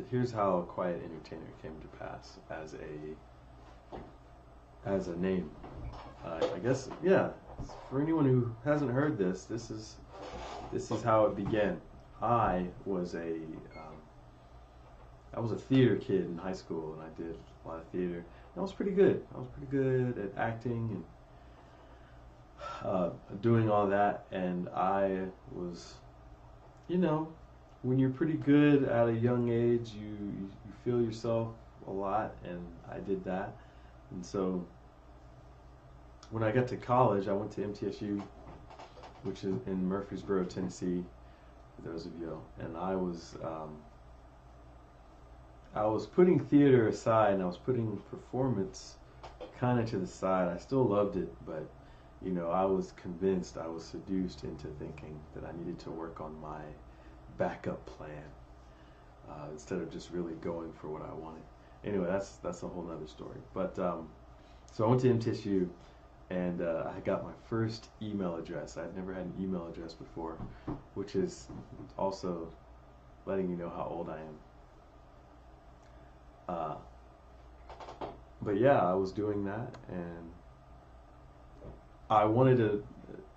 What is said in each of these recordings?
here's how Quiet Entertainer came to pass as a name. I guess, yeah. For anyone who hasn't heard this, this is how it began. I was a um, I was a theater kid in high school, and I did a lot of theater. And I was pretty good. I was pretty good at acting and doing all that. And I was, you know, when you're pretty good at a young age, you feel yourself a lot, and I did that. And so when I got to college, I went to MTSU, which is in Murfreesboro, Tennessee, for those of you. And I was putting theater aside, and I was putting performance kind of to the side. I still loved it, but I was convinced, I was seduced into thinking that I needed to work on my backup plan instead of just really going for what I wanted. Anyway, that's a whole nother story. But so I went to MTSU, and I got my first email address. I'd never had an email address before, which is also letting you know how old I am. Uh, but yeah, I was doing that, and I wanted to,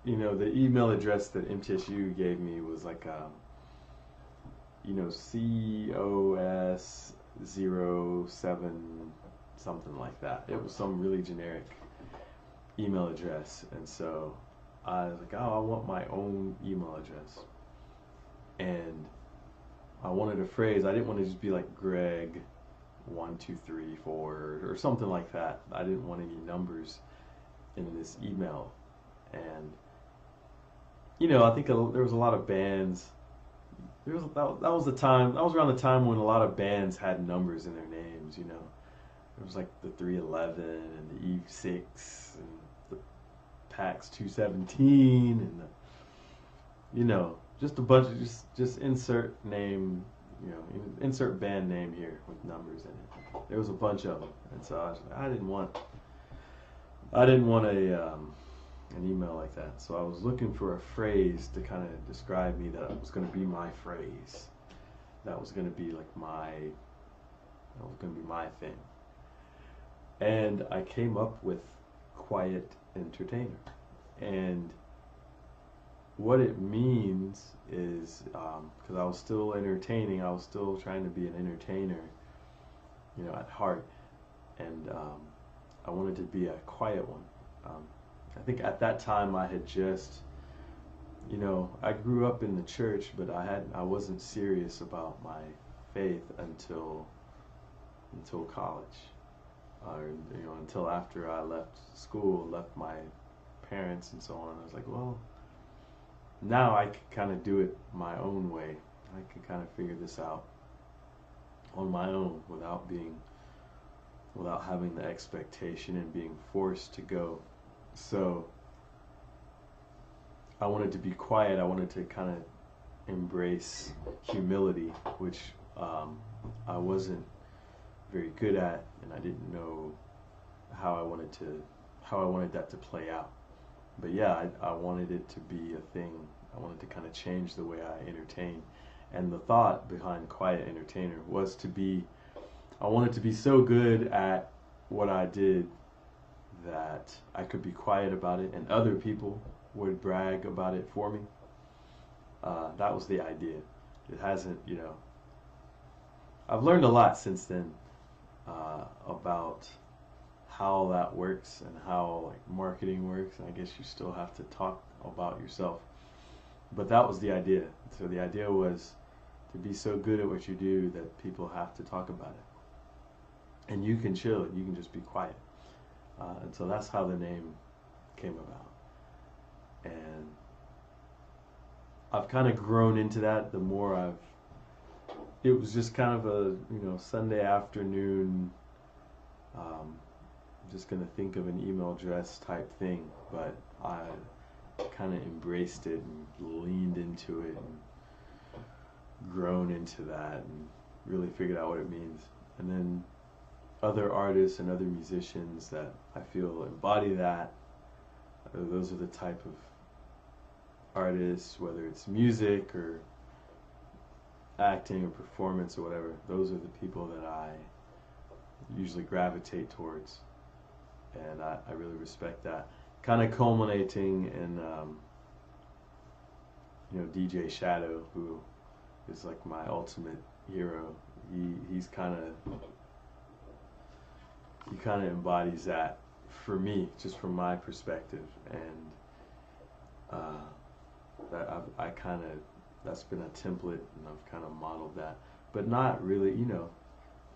the email address that MTSU gave me was like, COS07, something like that. It was some really generic email address, and so I was like, oh, I want my own email address, and I wanted a phrase. I didn't want to just be like Greg 1234 or something like that. I didn't want any numbers in this email, and I think there was a lot of bands. That was the time. That was around the time when a lot of bands had numbers in their names. It was like the 311 and the Eve 6 and the Pax 217 and just a bunch of just insert name, insert band name here with numbers in it. There was a bunch of them, and so I didn't want an email like that. So I was looking for a phrase to kind of describe me, that was going to be my phrase. That was going to be like that was going to be my thing. And I came up with Quiet Entertainer. And what it means is, because I was still entertaining, I was still trying to be an entertainer, at heart. And I wanted to be a quiet one. I think at that time I had just, I grew up in the church, but I wasn't serious about my faith until college, or until after I left school, left my parents and so on. I was like, well, now I can kind of do it my own way. I can kind of figure this out on my own without having the expectation and being forced to go. So I wanted to be quiet. I wanted to kind of embrace humility, which I wasn't very good at, and I didn't know how I wanted that to play out. But yeah, I wanted it to be a thing. I wanted to kind of change the way I entertain. And the thought behind Quiet Entertainer was I wanted to be so good at what I did that I could be quiet about it, and other people would brag about it for me. That was the idea. It hasn't, I've learned a lot since then about how that works and how marketing works. And I guess you still have to talk about yourself. But that was the idea. So the idea was to be so good at what you do that people have to talk about it. And you can chill. You can just be quiet. And so that's how the name came about. And I've kind of grown into that the more it was just kind of a, Sunday afternoon, just going to think of an email address type thing. But I kind of embraced it and leaned into it and grown into that and really figured out what it means. And then other artists and other musicians that I feel embody that, those are the type of artists, whether it's music or acting or performance or whatever, those are the people that I usually gravitate towards, and I really respect that. Kind of culminating in DJ Shadow, who is like my ultimate hero. He's he kind of embodies that for me, just from my perspective, and I kind of, that's been a template, and I've kind of modeled that, but not really,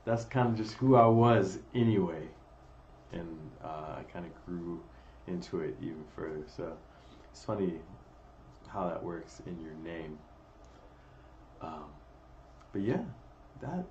that's kind of just who I was anyway, and I kind of grew into it even further. So it's funny how that works in your name. But yeah, that